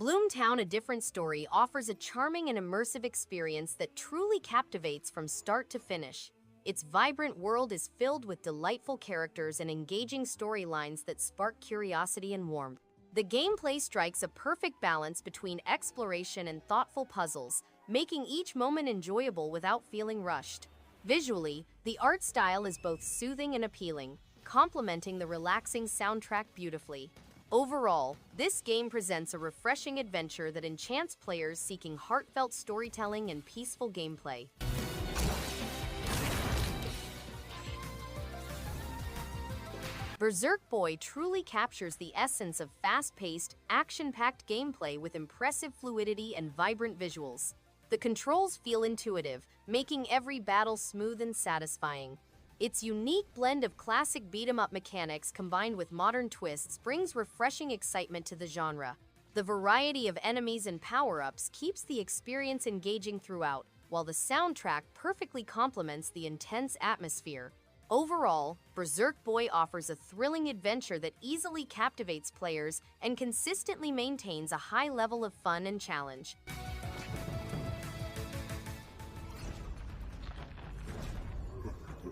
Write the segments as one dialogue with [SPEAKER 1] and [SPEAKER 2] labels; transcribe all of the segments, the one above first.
[SPEAKER 1] Bloomtown: A Different Story offers a charming and immersive experience that truly captivates from start to finish. Its vibrant world is filled with delightful characters and engaging storylines that spark curiosity and warmth. The gameplay strikes a perfect balance between exploration and thoughtful puzzles, making each moment enjoyable without feeling rushed. Visually, the art style is both soothing and appealing, complementing the relaxing soundtrack beautifully. Overall, this game presents a refreshing adventure that enchants players seeking heartfelt storytelling and peaceful gameplay. Berserk Boy truly captures the essence of fast-paced, action-packed gameplay with impressive fluidity and vibrant visuals. The controls feel intuitive, making every battle smooth and satisfying. Its unique blend of classic beat-em-up mechanics combined with modern twists brings refreshing excitement to the genre. The variety of enemies and power-ups keeps the experience engaging throughout, while the soundtrack perfectly complements the intense atmosphere. Overall, Berserk Boy offers a thrilling adventure that easily captivates players and consistently maintains a high level of fun and challenge.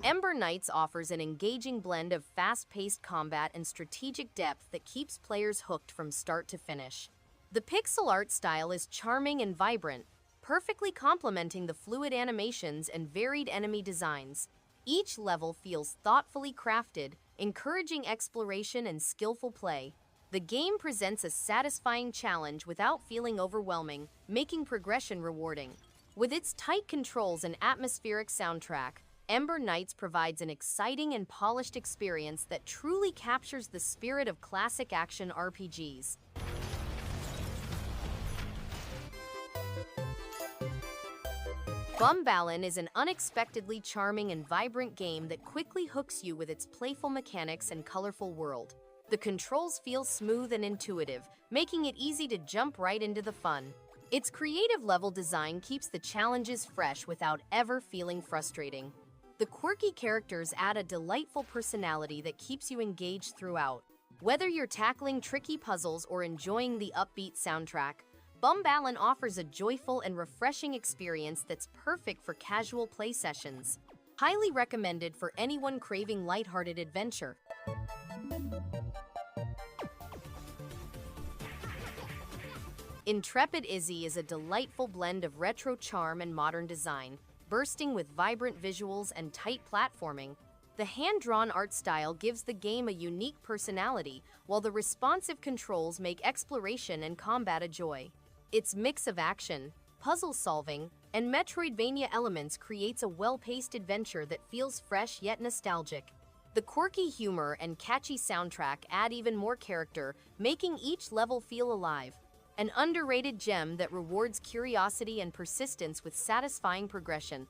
[SPEAKER 1] Ember Knights offers an engaging blend of fast-paced combat and strategic depth that keeps players hooked from start to finish. The pixel art style is charming and vibrant, perfectly complementing the fluid animations and varied enemy designs. Each level feels thoughtfully crafted, encouraging exploration and skillful play. The game presents a satisfying challenge without feeling overwhelming, making progression rewarding. With its tight controls and atmospheric soundtrack, Ember Knights provides an exciting and polished experience that truly captures the spirit of classic action RPGs. Bumballon is an unexpectedly charming and vibrant game that quickly hooks you with its playful mechanics and colorful world. The controls feel smooth and intuitive, making it easy to jump right into the fun. Its creative level design keeps the challenges fresh without ever feeling frustrating. The quirky characters add a delightful personality that keeps you engaged throughout. Whether you're tackling tricky puzzles or enjoying the upbeat soundtrack, Bumballon offers a joyful and refreshing experience that's perfect for casual play sessions. Highly recommended for anyone craving lighthearted adventure. Intrepid Izzy is a delightful blend of retro charm and modern design, bursting with vibrant visuals and tight platforming. The hand-drawn art style gives the game a unique personality, while the responsive controls make exploration and combat a joy. Its mix of action, puzzle solving, and Metroidvania elements creates a well-paced adventure that feels fresh yet nostalgic. The quirky humor and catchy soundtrack add even more character, making each level feel alive. An underrated gem that rewards curiosity and persistence with satisfying progression.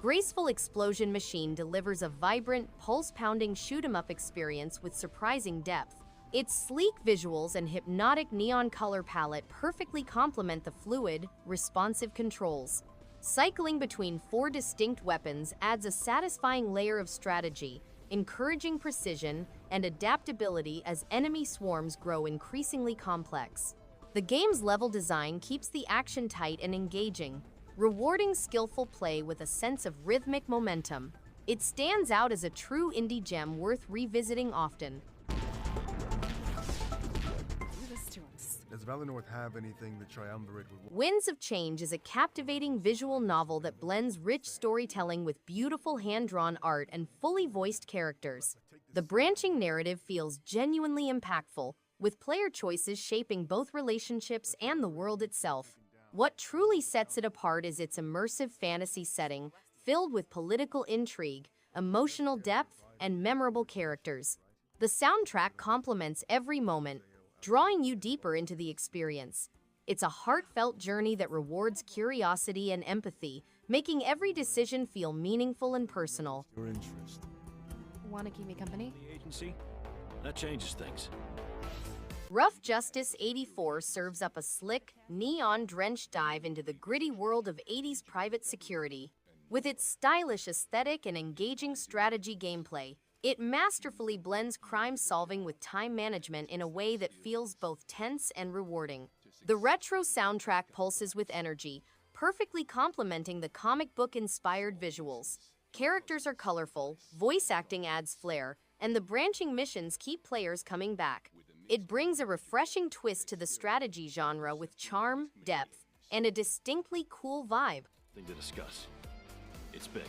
[SPEAKER 1] Graceful Explosion Machine delivers a vibrant, pulse-pounding shoot-'em-up experience with surprising depth. Its sleek visuals and hypnotic neon color palette perfectly complement the fluid, responsive controls. Cycling between 4 distinct weapons adds a satisfying layer of strategy, encouraging precision and adaptability as enemy swarms grow increasingly complex. The game's level design keeps the action tight and engaging, rewarding skillful play with a sense of rhythmic momentum. It stands out as a true indie gem worth revisiting often.
[SPEAKER 2] Does Valinor have anything the triumvirate would want?
[SPEAKER 1] Winds of Change is a captivating visual novel that blends rich storytelling with beautiful hand-drawn art and fully voiced characters. The branching narrative feels genuinely impactful, with player choices shaping both relationships and the world itself. What truly sets it apart is its immersive fantasy setting, filled with political intrigue, emotional depth, and memorable characters. The soundtrack complements every moment, drawing you deeper into the experience. It's a heartfelt journey that rewards curiosity and empathy, making every decision feel meaningful and personal.
[SPEAKER 2] Your interest.
[SPEAKER 3] Want to keep me company?
[SPEAKER 4] The agency? That changes things.
[SPEAKER 1] Rough Justice 84 serves up a slick, neon-drenched dive into the gritty world of 80s private security. With its stylish aesthetic and engaging strategy gameplay, It masterfully blends crime solving with time management in a way that feels both tense and rewarding. The retro soundtrack pulses with energy, perfectly complementing the comic book-inspired visuals. Characters are colorful, voice acting adds flair, and the branching missions keep players coming back. It brings a refreshing twist to the strategy genre with charm, depth, and a distinctly cool vibe.
[SPEAKER 4] Thing to discuss. It's big.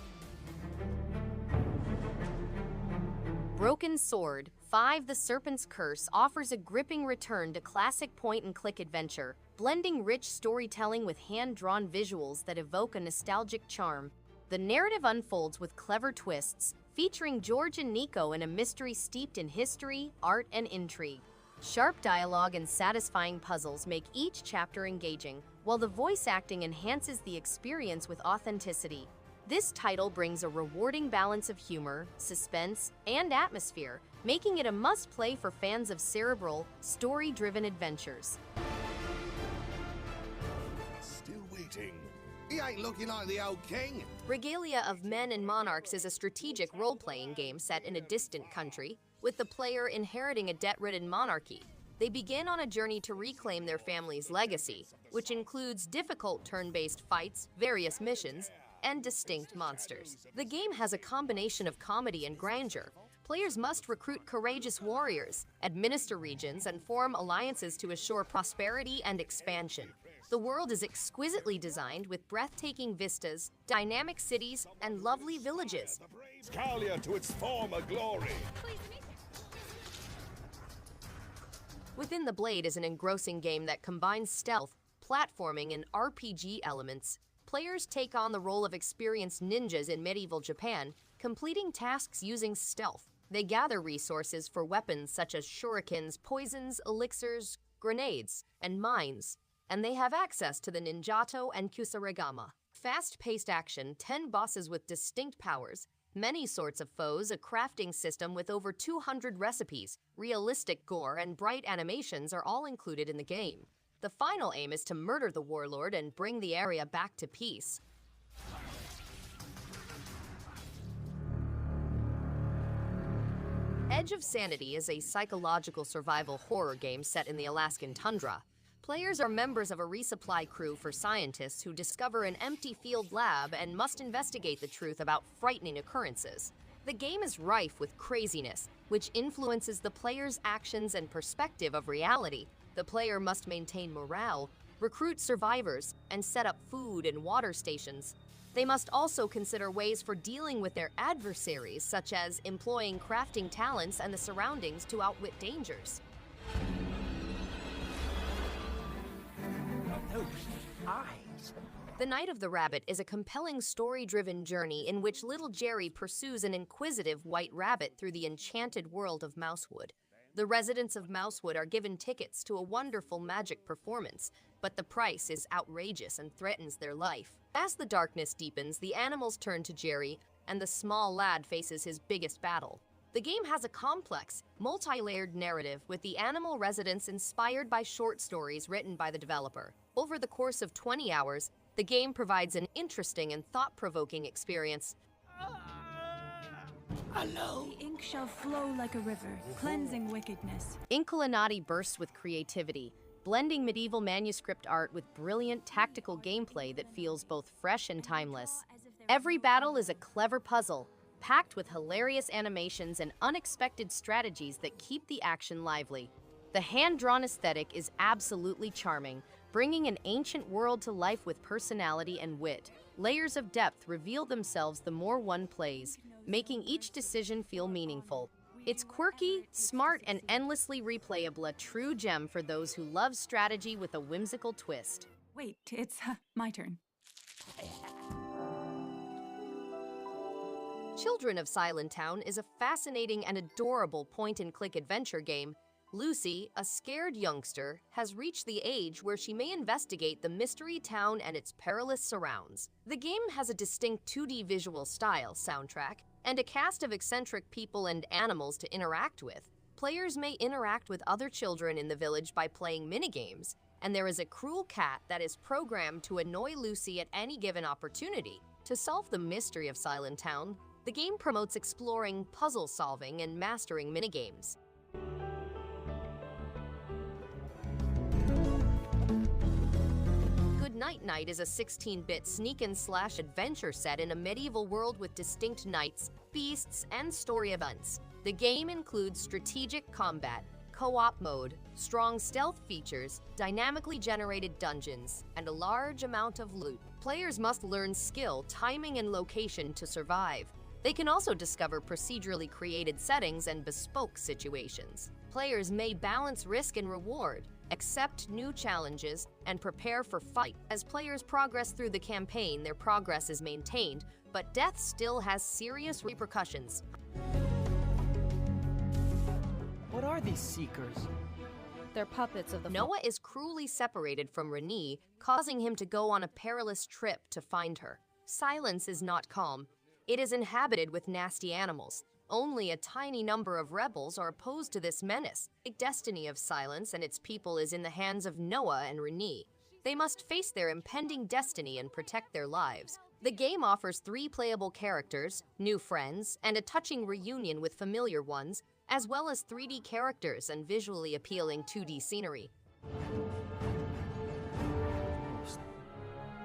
[SPEAKER 1] Broken Sword 5: The Serpent's Curse offers a gripping return to classic point-and-click adventure, blending rich storytelling with hand-drawn visuals that evoke a nostalgic charm. The narrative unfolds with clever twists, featuring George and Nico in a mystery steeped in history, art, and intrigue. Sharp dialogue and satisfying puzzles make each chapter engaging, while the voice acting enhances the experience with authenticity. This title brings a rewarding balance of humor, suspense, and atmosphere, making it a must-play for fans of cerebral, story-driven adventures.
[SPEAKER 5] Still waiting. He ain't looking like the old king.
[SPEAKER 1] Regalia of Men and Monarchs is a strategic role-playing game set in a distant country, with the player inheriting a debt-ridden monarchy. They begin on a journey to reclaim their family's legacy, which includes difficult turn-based fights, various missions, and distinct monsters. The game has a combination of comedy and grandeur. Players must recruit courageous warriors, administer regions, and form alliances to assure prosperity and expansion. The world is exquisitely designed with breathtaking vistas, dynamic cities, and lovely villages.
[SPEAKER 5] Regalia to its former glory.
[SPEAKER 1] Within the Blade is an engrossing game that combines stealth, platforming, and RPG elements. Players take on the role of experienced ninjas in medieval Japan, completing tasks using stealth. They gather resources for weapons such as shurikens, poisons, elixirs, grenades, and mines, and they have access to the ninjato and kusarigama. Fast-paced action, 10 bosses with distinct powers, many sorts of foes, a crafting system with over 200 recipes, realistic gore, and bright animations are all included in the game. The final aim is to murder the warlord and bring the area back to peace. Edge of Sanity is a psychological survival horror game set in the Alaskan tundra. Players are members of a resupply crew for scientists who discover an empty field lab and must investigate the truth about frightening occurrences. The game is rife with craziness, which influences the player's actions and perspective of reality. The player must maintain morale, recruit survivors, and set up food and water stations. They must also consider ways for dealing with their adversaries, such as employing crafting talents and the surroundings to outwit dangers.
[SPEAKER 6] Those eyes.
[SPEAKER 1] The Night of the Rabbit is a compelling story-driven journey in which little Jerry pursues an inquisitive white rabbit through the enchanted world of Mousewood. The residents of Mousewood are given tickets to a wonderful magic performance, but the price is outrageous and threatens their life. As the darkness deepens, the animals turn to Jerry, and the small lad faces his biggest battle. The game has a complex, multi-layered narrative with the animal residents inspired by short stories written by the developer. Over the course of 20 hours, the game provides an interesting and thought-provoking experience.
[SPEAKER 6] Hello.
[SPEAKER 7] The ink shall flow like a river, cleansing wickedness.
[SPEAKER 1] Inkulinati bursts with creativity, blending medieval manuscript art with brilliant tactical gameplay that feels both fresh and timeless. Every battle is a clever puzzle, packed with hilarious animations and unexpected strategies that keep the action lively. The hand-drawn aesthetic is absolutely charming, bringing an ancient world to life with personality and wit. Layers of depth reveal themselves the more one plays, making each decision feel meaningful. It's quirky, smart, and endlessly replayable, a true gem for those who love strategy with a whimsical twist.
[SPEAKER 7] Wait, it's my turn.
[SPEAKER 1] Children of Silentown is a fascinating and adorable point-and-click adventure game. Lucy, a scared youngster, has reached the age where she may investigate the mystery town and its perilous surrounds. The game has a distinct 2D visual style, soundtrack, and a cast of eccentric people and animals to interact with. Players may interact with other children in the village by playing minigames, and there is a cruel cat that is programmed to annoy Lucy at any given opportunity. To solve the mystery of Silentown, The game promotes exploring, puzzle solving, and mastering minigames. Night Night is a 16-bit sneak-and-slash adventure set in a medieval world with distinct knights, beasts, and story events. The game includes strategic combat, co-op mode, strong stealth features, dynamically generated dungeons, and a large amount of loot. Players must learn skill, timing, and location to survive. They can also discover procedurally created settings and bespoke situations. Players may balance risk and reward, accept new challenges, and prepare for fight. As players progress through the campaign, their progress is maintained, but death still has serious repercussions.
[SPEAKER 6] What are these seekers?
[SPEAKER 3] They're puppets of the
[SPEAKER 1] Noah is cruelly separated from Renée, causing him to go on a perilous trip to find her. Silence is not calm. It is inhabited with nasty animals. Only a tiny number of rebels are opposed to this menace. The destiny of Silence and its people is in the hands of Noah and Renée. They must face their impending destiny and protect their lives. The game offers 3 playable characters, new friends, and a touching reunion with familiar ones, as well as 3D characters and visually appealing 2D scenery.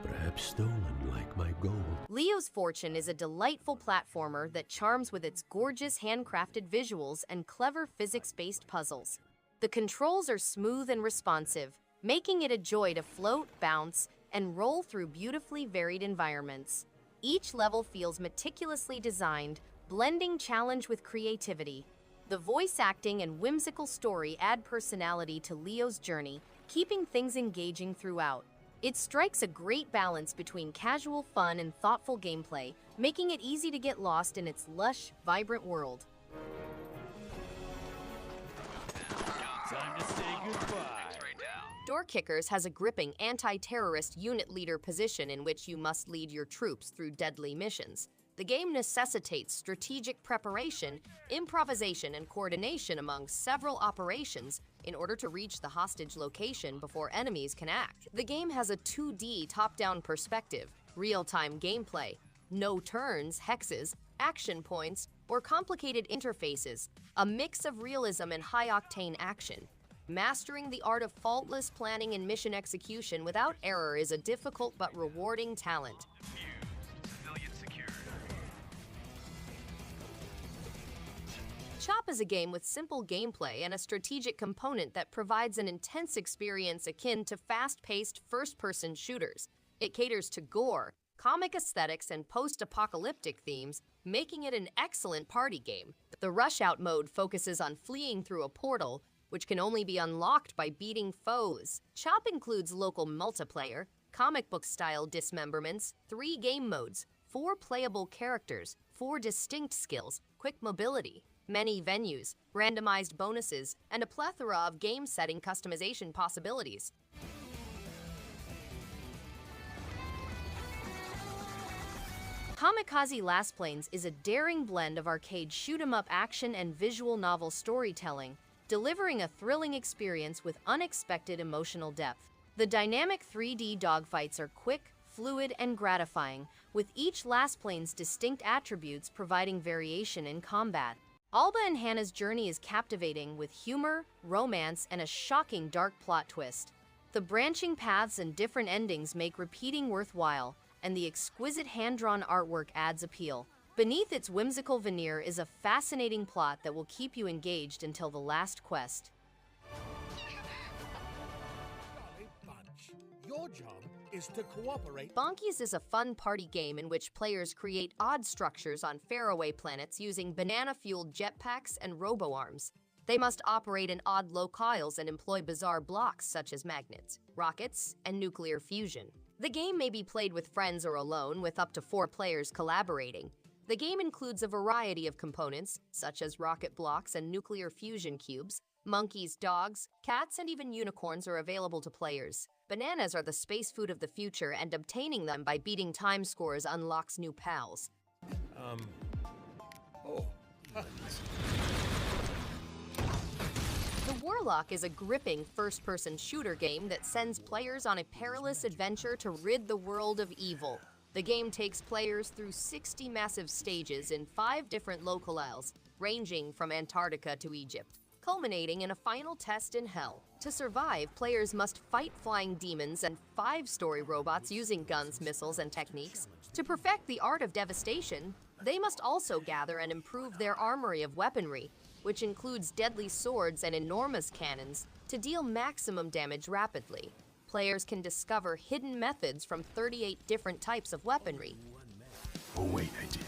[SPEAKER 8] Perhaps stolen like my gold.
[SPEAKER 1] Leo's Fortune is a delightful platformer that charms with its gorgeous handcrafted visuals and clever physics-based puzzles. The controls are smooth and responsive, making it a joy to float, bounce, and roll through beautifully varied environments. Each level feels meticulously designed, blending challenge with creativity. The voice acting and whimsical story add personality to Leo's journey, keeping things engaging throughout. It strikes a great balance between casual fun and thoughtful gameplay, making it easy to get lost in its lush, vibrant world.
[SPEAKER 4] Time to say goodbye.
[SPEAKER 1] Door Kickers has a gripping anti-terrorist unit leader position in which you must lead your troops through deadly missions. The game necessitates strategic preparation, improvisation, and coordination among several operations in order to reach the hostage location before enemies can act. The game has a 2D top-down perspective, real-time gameplay, no turns, hexes, action points, or complicated interfaces, a mix of realism and high-octane action. Mastering the art of faultless planning and mission execution without error is a difficult but rewarding talent. Eshop is a game with simple gameplay and a strategic component that provides an intense experience akin to fast-paced first-person shooters. It caters to gore, comic aesthetics, and post-apocalyptic themes, making it an excellent party game. The Rush-Out mode focuses on fleeing through a portal, which can only be unlocked by beating foes. Eshop includes local multiplayer, comic book-style dismemberments, 3 game modes, 4 playable characters, 4 distinct skills, quick mobility, many venues, randomized bonuses, and a plethora of game-setting customization possibilities. Kamikaze Lassplanes is a daring blend of arcade shoot-'em-up action and visual novel storytelling, delivering a thrilling experience with unexpected emotional depth. The dynamic 3D dogfights are quick, fluid, and gratifying, with each Lassplane's distinct attributes providing variation in combat. Alba and Hannah's journey is captivating with humor, romance, and a shocking dark plot twist. The branching paths and different endings make repeating worthwhile, and the exquisite hand-drawn artwork adds appeal. Beneath its whimsical veneer is a fascinating plot that will keep you engaged until the last quest.
[SPEAKER 5] Your job is to cooperate.
[SPEAKER 1] Bonkies is a fun party game in which players create odd structures on faraway planets using banana-fueled jetpacks and robo-arms. They must operate in odd locales and employ bizarre blocks such as magnets, rockets, and nuclear fusion. The game may be played with friends or alone, with up to 4 players collaborating. The game includes a variety of components, such as rocket blocks and nuclear fusion cubes. Monkeys, dogs, cats, and even unicorns are available to players. Bananas are the space food of the future, and obtaining them by beating time scores unlocks new pals. The Warlock is a gripping first-person shooter game that sends players on a perilous adventure to rid the world of evil. The game takes players through 60 massive stages in 5 different locales, ranging from Antarctica to Egypt, culminating in a final test in Hell. To survive, players must fight flying demons and 5-story robots using guns, missiles, and techniques. To perfect the art of devastation, they must also gather and improve their armory of weaponry, which includes deadly swords and enormous cannons, to deal maximum damage rapidly. Players can discover hidden methods from 38 different types of weaponry.
[SPEAKER 8] Oh wait, I did.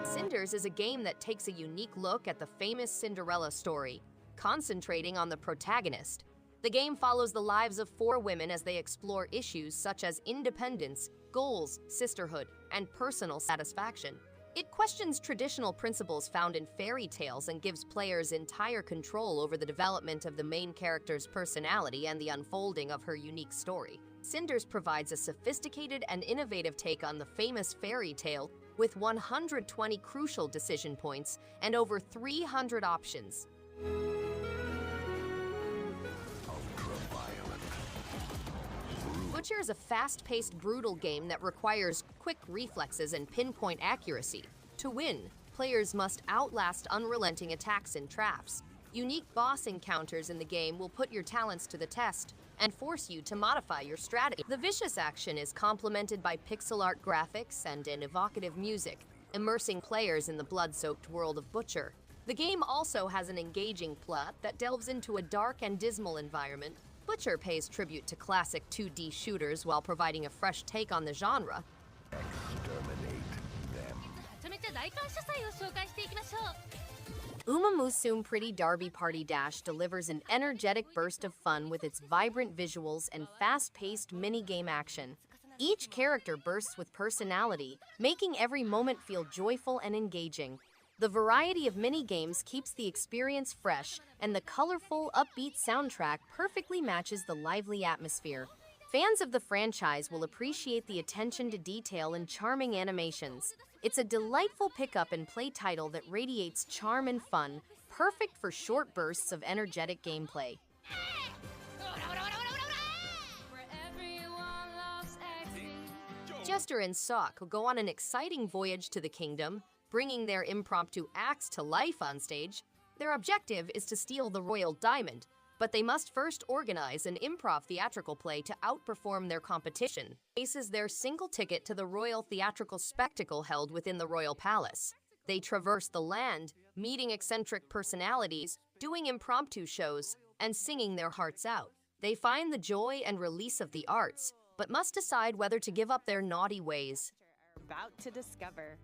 [SPEAKER 1] Cinders is a game that takes a unique look at the famous Cinderella story, concentrating on the protagonist. The game follows the lives of 4 women as they explore issues such as independence, goals, sisterhood, and personal satisfaction. It questions traditional principles found in fairy tales and gives players entire control over the development of the main character's personality and the unfolding of her unique story. Cinders provides a sophisticated and innovative take on the famous fairy tale with 120 crucial decision points and over 300 options. Butcher is a fast-paced, brutal game that requires quick reflexes and pinpoint accuracy. To win, players must outlast unrelenting attacks and traps. Unique boss encounters in the game will put your talents to the test and force you to modify your strategy. The vicious action is complemented by pixel art graphics and an evocative music, immersing players in the blood-soaked world of Butcher. The game also has an engaging plot that delves into a dark and dismal environment. Butcher pays tribute to classic 2D shooters while providing a fresh take on the genre. Umamusume Pretty Derby Party Dash delivers an energetic burst of fun with its vibrant visuals and fast-paced mini-game action. Each character bursts with personality, making every moment feel joyful and engaging. The variety of mini-games keeps the experience fresh, and the colorful, upbeat soundtrack perfectly matches the lively atmosphere. Fans of the franchise will appreciate the attention to detail and charming animations. It's a delightful pick-up-and-play title that radiates charm and fun, perfect for short bursts of energetic gameplay. Jester and Sock go on an exciting voyage to the kingdom, bringing their impromptu acts to life on stage. Their objective is to steal the royal diamond, but they must first organize an improv theatrical play to outperform their competition. Faces their single ticket to the royal theatrical spectacle held within the royal palace. They traverse the land, meeting eccentric personalities, doing impromptu shows, and singing their hearts out. They find the joy and release of the arts, but must decide whether to give up their naughty ways.
[SPEAKER 9] About to discover.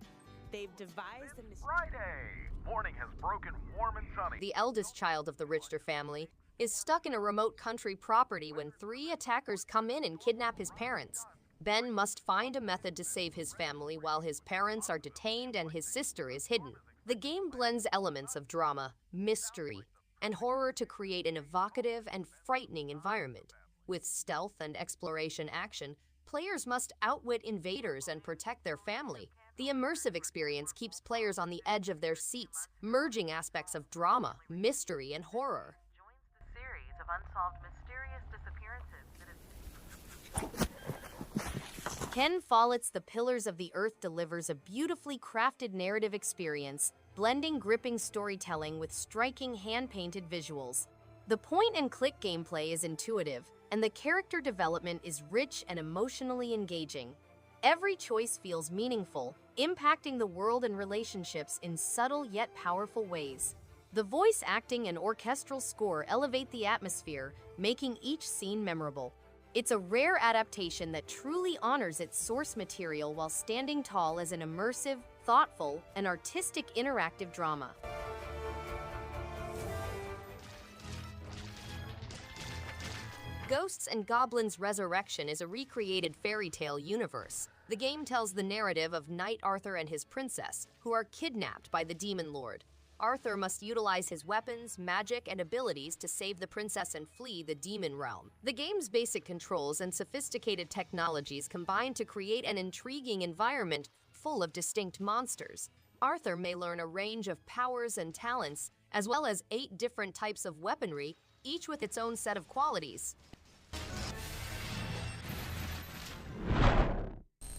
[SPEAKER 9] They've devised a
[SPEAKER 10] Friday! Morning has broken warm and sunny.
[SPEAKER 1] The eldest child of the Richter family is stuck in a remote country property when 3 attackers come in and kidnap his parents. Ben must find a method to save his family while his parents are detained and his sister is hidden. The game blends elements of drama, mystery, and horror to create an evocative and frightening environment. With stealth and exploration action, players must outwit invaders and protect their family. The immersive experience keeps players on the edge of their seats, merging aspects of drama, mystery, and horror.
[SPEAKER 11] Joins the series of unsolved mysterious disappearances.
[SPEAKER 1] Ken Follett's The Pillars of the Earth delivers a beautifully crafted narrative experience, blending gripping storytelling with striking hand-painted visuals. The point-and-click gameplay is intuitive, and the character development is rich and emotionally engaging. Every choice feels meaningful, impacting the world and relationships in subtle yet powerful ways. The voice acting and orchestral score elevate the atmosphere, making each scene memorable. It's a rare adaptation that truly honors its source material while standing tall as an immersive, thoughtful, and artistic interactive drama. Ghosts and Goblins Resurrection is a recreated fairy tale universe. The game tells the narrative of Knight Arthur and his princess, who are kidnapped by the Demon Lord. Arthur must utilize his weapons, magic, and abilities to save the princess and flee the demon realm. The game's basic controls and sophisticated technologies combine to create an intriguing environment full of distinct monsters. Arthur may learn a range of powers and talents, as well as 8 different types of weaponry, each with its own set of qualities.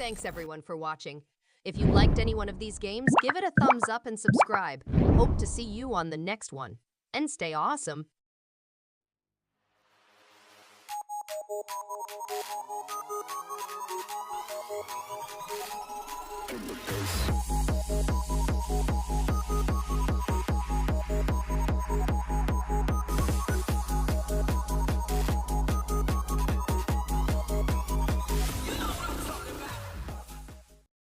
[SPEAKER 1] Thanks everyone for watching. If you liked any one of these games, give it a thumbs up and subscribe. Hope to see you on the next one. And stay awesome.
[SPEAKER 8] In the face.